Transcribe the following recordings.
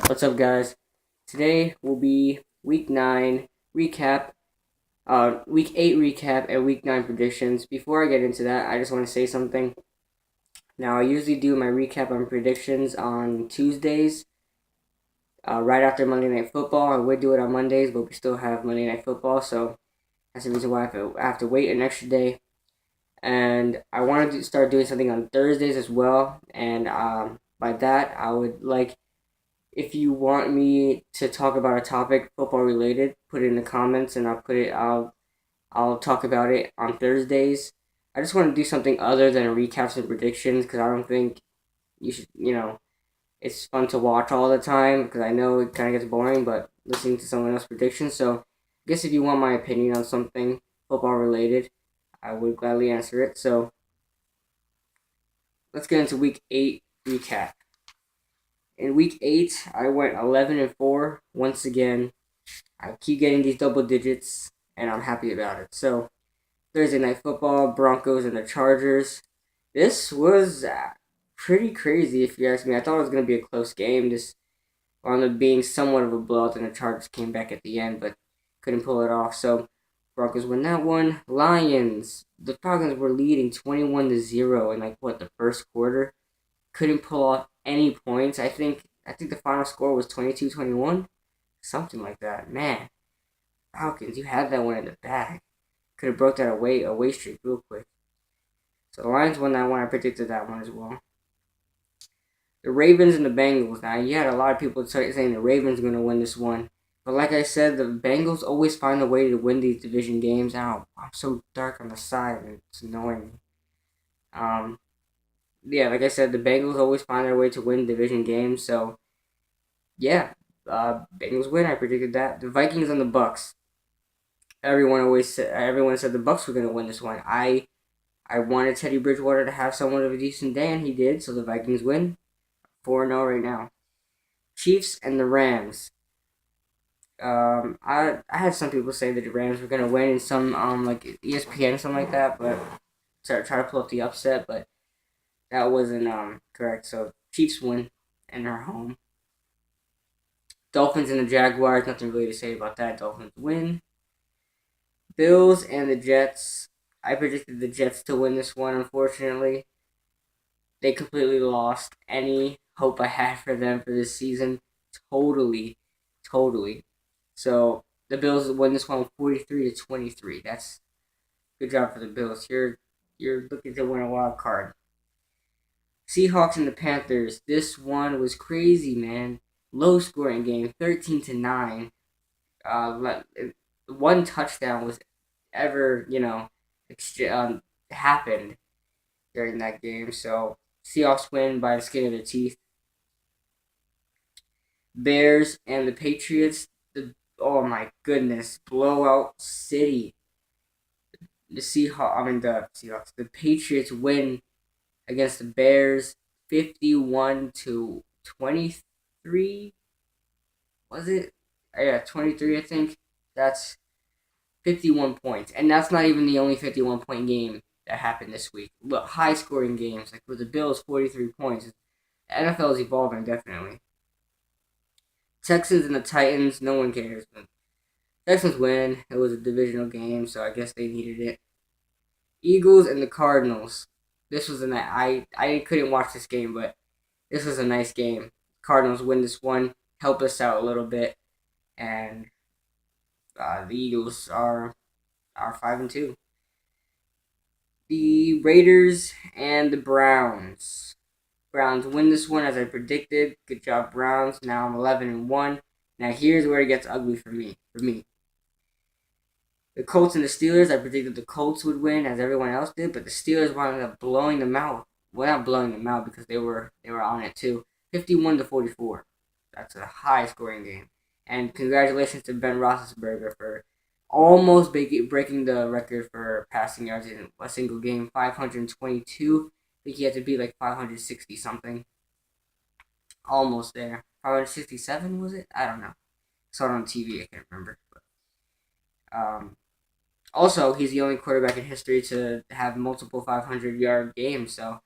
What's up, guys? Today will be week 9 recap, week 8 recap, and week 9 predictions. Before I get into that, I just want to say something. Now, I usually do my recap and predictions on Tuesdays, right after Monday Night Football. I would do it on Mondays, but we still have Monday Night Football, so that's the reason why I have to wait an extra day. And I wanted to start doing something on Thursdays as well, and by that, I would like if you want me to talk about a topic football related, put it in the comments and I'll talk about it on Thursdays. I just want to do something other than recaps and predictions because I don't think you should, it's fun to watch all the time because I know it kind of gets boring, but listening to someone else's predictions. So, I guess if you want my opinion on something football related, I would gladly answer it. So, let's get into week 8 recap. In week 8, I went 11-4 once again. I keep getting these double digits, and I'm happy about it. So, Thursday Night Football, Broncos and the Chargers. This was pretty crazy, if you ask me. I thought it was going to be a close game. This wound up being somewhat of a blowout, and the Chargers came back at the end, but couldn't pull it off. So, Broncos win that one. Lions. The Falcons were leading 21-0 in the first quarter. Couldn't pull off any points. I think the final score was 22-21, something like that. Man, Falcons, you had that one in the bag. Could have broke that away streak real quick. So the Lions won that one. I predicted that one as well. The Ravens and the Bengals. Now you had a lot of people saying the Ravens are going to win this one, but like I said, the Bengals always find a way to win these division games. I'm so dark on the side, and it's annoying me. Yeah, like I said, the Bengals always find their way to win division games. So yeah, Bengals win. I predicted that. The Vikings and the Bucks. Everyone said the Bucks were going to win this one. I wanted Teddy Bridgewater to have somewhat of a decent day, and he did. So the Vikings win 4-0 right now. Chiefs and the Rams. I had some people say that the Rams were gonna win in some like ESPN or something like that, but try to pull up the upset, but that wasn't correct. So Chiefs win and they're home. Dolphins and the Jaguars. Nothing really to say about that. Dolphins win. Bills and the Jets. I predicted the Jets to win this one. Unfortunately, they completely lost any hope I had for them for this season. Totally, totally. So the Bills won this one 43-23. That's good job for the Bills. You're looking to win a wild card. Seahawks and the Panthers. This one was crazy, man. Low scoring game, 13-9. One touchdown was ever happened during that game. So Seahawks win by the skin of their teeth. Bears and the Patriots. Oh my goodness, blowout city. The Patriots win against the Bears, 51-23. Was it? Yeah, 23. I think that's 51 points, and that's not even the only 51-point game that happened this week. Look, high scoring games like with the Bills, 43 points. The NFL is evolving definitely. Texans and the Titans. No one cares. But Texans win. It was a divisional game, so I guess they needed it. Eagles and the Cardinals. This was I couldn't watch this game, but this was a nice game. Cardinals win this one, help us out a little bit, and the Eagles are 5-2. The Raiders and the Browns. Browns win this one as I predicted. Good job, Browns. Now I'm 11-1. Now here's where it gets ugly for me. The Colts and the Steelers. I predicted the Colts would win as everyone else did, but the Steelers wound up blowing them out. Well, not blowing them out because they were on it too. 51-44. That's a high scoring game. And congratulations to Ben Roethlisberger for almost breaking the record for passing yards in a single game. 522. I think he had to be like 560 something. Almost there. 567 was it? I don't know. Saw it on TV. I can't remember. But, also, he's the only quarterback in history to have multiple 500-yard games. So,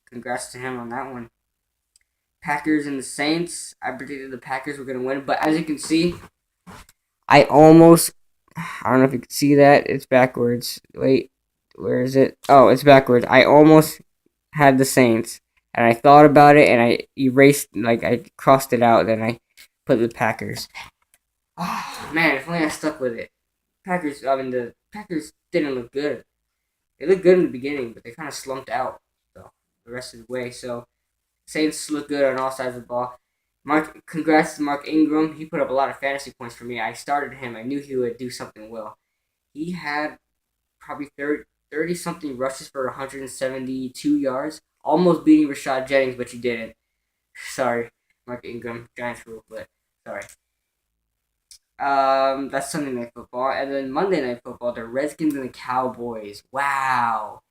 congrats to him on that one. Packers and the Saints. I predicted the Packers were going to win, but as you can see, I almost. I don't know if you can see that. It's backwards. Wait, where is it? Oh, it's backwards. I almost had the Saints, and I thought about it, and I erased, I crossed it out. Then I put the Packers. Oh man, if only I stuck with it. The Packers didn't look good. They looked good in the beginning, but they kind of slumped out the rest of the way. So Saints look good on all sides of the ball. Congrats to Mark Ingram. He put up a lot of fantasy points for me. I started him. I knew he would do something well. He had probably 30 something rushes for 172 yards, almost beating Rashad Jennings, but you didn't. Sorry, Mark Ingram, Giants rule, but sorry. That's Sunday Night Football, and then Monday Night Football, the Redskins and the Cowboys. Wow,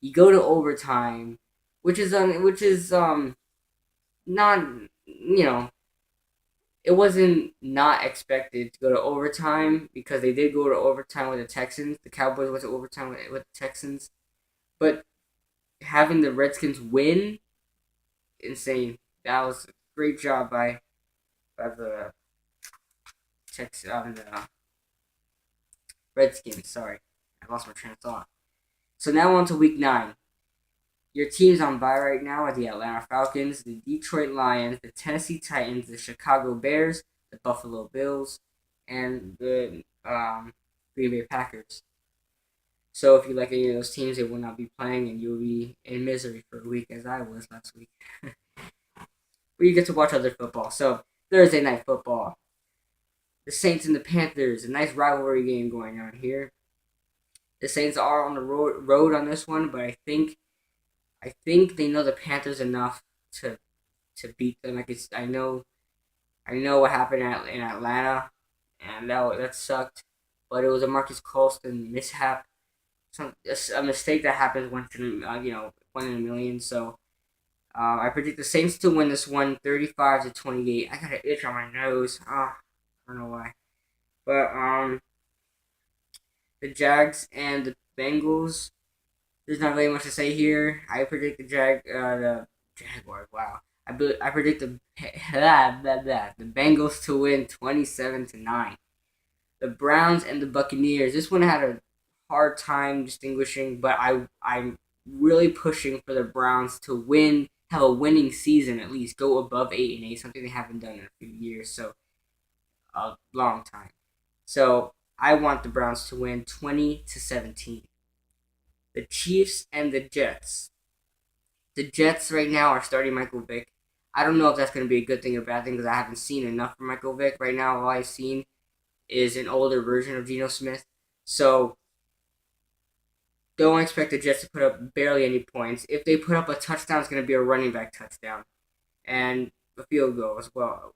you go to overtime, which is not, it wasn't not expected to go to overtime because they did go to overtime with the Texans. The Cowboys went to overtime with the Texans, but having the Redskins win, insane. That was a great job by the the Redskins. Sorry, I lost my train of thought. So now on to Week 9. Your teams on bye right now are the Atlanta Falcons, the Detroit Lions, the Tennessee Titans, the Chicago Bears, the Buffalo Bills, and the Green Bay Packers. So if you like any of those teams, they will not be playing, and you'll be in misery for a week, as I was last week. But you get to watch other football. So Thursday Night Football, the Saints and the Panthers, a nice rivalry game going on here. The Saints are on the road on this one, but I think they know the Panthers enough to beat them. I know what happened in Atlanta, and that sucked. But it was a Marcus Colston mishap, a mistake that happens once in 1 in a million. So I predict the Saints to win this one, 35-28. I got an itch on my nose. I don't know why, but the Jags and the Bengals. There's not really much to say here. I predict the Jaguars. Wow. I predict the the Bengals to win 27-9. The Browns and the Buccaneers. This one had a hard time distinguishing, but I'm really pushing for the Browns to win, have a winning season at least, go above 8-8, something they haven't done in a few years, so a long time. So I want the Browns to win 20-17. The Chiefs and the Jets. The Jets right now are starting Michael Vick. I don't know if that's going to be a good thing or bad thing because I haven't seen enough from Michael Vick. Right now, all I've seen is an older version of Geno Smith. So, don't expect the Jets to put up barely any points. If they put up a touchdown, it's going to be a running back touchdown. And a field goal as well.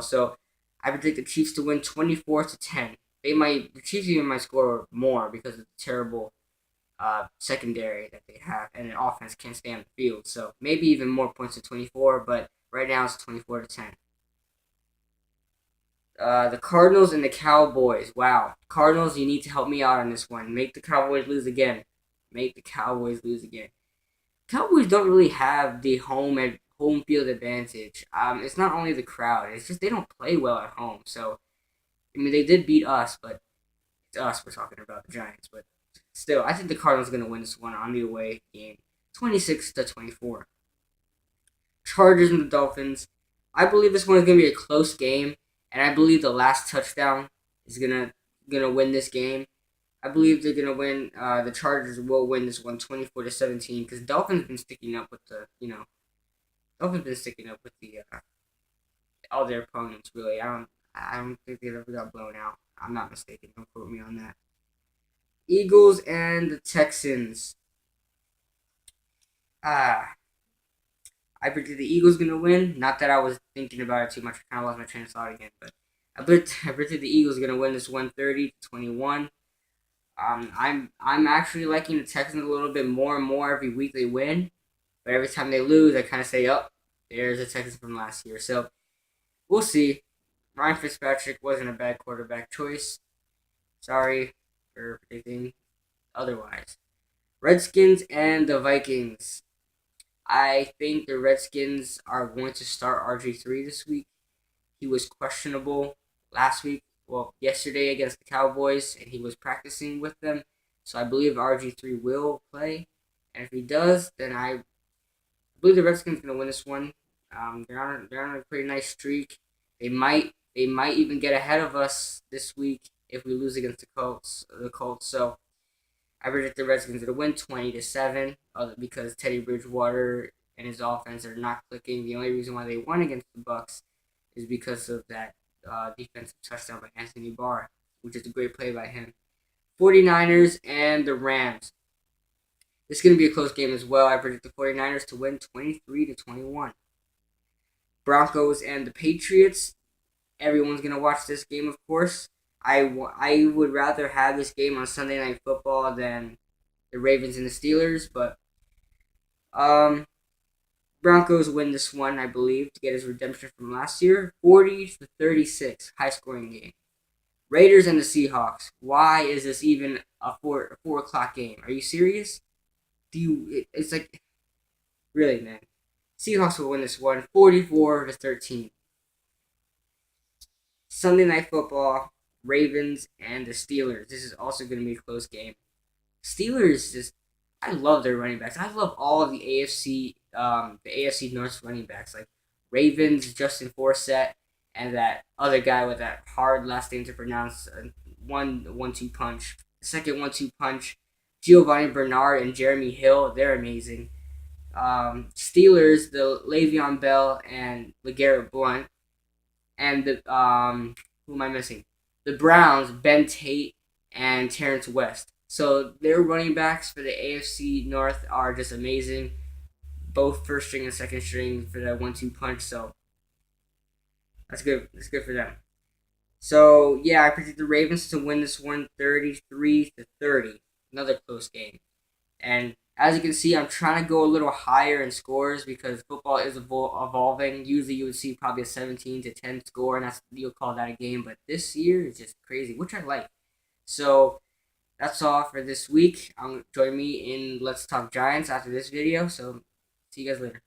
So, I predict the Chiefs to win 24-10. The Chiefs even might score more because of the terrible secondary that they have, and an offense can't stay on the field. So maybe even more points to 24, but right now it's 24-10. The Cardinals and the Cowboys. Wow, Cardinals, you need to help me out on this one. Make the Cowboys lose again. Cowboys don't really have the home field advantage. It's not only the crowd; it's just they don't play well at home. So, I mean, they did beat us, but it's us we're talking about, the Giants. But still, I think the Cardinals are going to win this one on the away game, 26-24. Chargers and the Dolphins. I believe this one is going to be a close game, and I believe the last touchdown is gonna win this game. I believe they're gonna win. The Chargers will win this one, 24-17, because Dolphins been sticking up with all their opponents. Really, I don't think they've ever got blown out. I'm not mistaken. Don't quote me on that. Eagles and the Texans. I predicted the Eagles gonna win. Not that I was thinking about it too much. I kind of lost my train of thought again, but I predicted the Eagles gonna win this one, 30-21. I'm actually liking the Texans a little bit more and more every week they win, but every time they lose, I kind of say, "Oh, there's the Texans from last year." So we'll see. Ryan Fitzpatrick wasn't a bad quarterback choice. Sorry for predicting otherwise. Redskins and the Vikings. I think the Redskins are going to start RG3 this week. He was questionable last week, well, yesterday against the Cowboys, and he was practicing with them. So I believe RG3 will play. And if he does, then I believe the Redskins are going to win this one. They're on a pretty nice streak. They might even get ahead of us this week if we lose against the Colts. So I predict the Redskins to win 20-7 because Teddy Bridgewater and his offense are not clicking. The only reason why they won against the Bucks is because of that defensive touchdown by Anthony Barr, which is a great play by him. 49ers and the Rams. This is going to be a close game as well. I predict the 49ers to win 23-21. Broncos and the Patriots. Everyone's going to watch this game, of course. I would rather have this game on Sunday Night Football than the Ravens and the Steelers, but Broncos win this one, I believe, to get his redemption from last year. 40-36, high scoring game. Raiders and the Seahawks. Why is this even a 4 o'clock game? Are you serious? It's like, really, man. Seahawks will win this one, 44-13. Sunday Night Football, Ravens and the Steelers. This is also going to be a close game. Steelers I love their running backs. I love all of the AFC North running backs like Ravens, Justin Forsett, and that other guy with that hard last name to pronounce. One-two punch. The second 1-2 punch. Giovanni Bernard and Jeremy Hill. They're amazing. Steelers, the Le'Veon Bell and LeGarrette Blount, and the who am I missing? The Browns, Ben Tate and Terrence West. So their running backs for the AFC North are just amazing. Both first string and second string for that 1-2 punch. So that's good. That's good for them. So yeah, I predict the Ravens to win this one 33-30. Another close game. And as you can see, I'm trying to go a little higher in scores because football is evolving. Usually you would see probably a 17-10 score, and you'll call that a game. But this year is just crazy, which I like. So that's all for this week. Join me in Let's Talk Giants after this video. So see you guys later.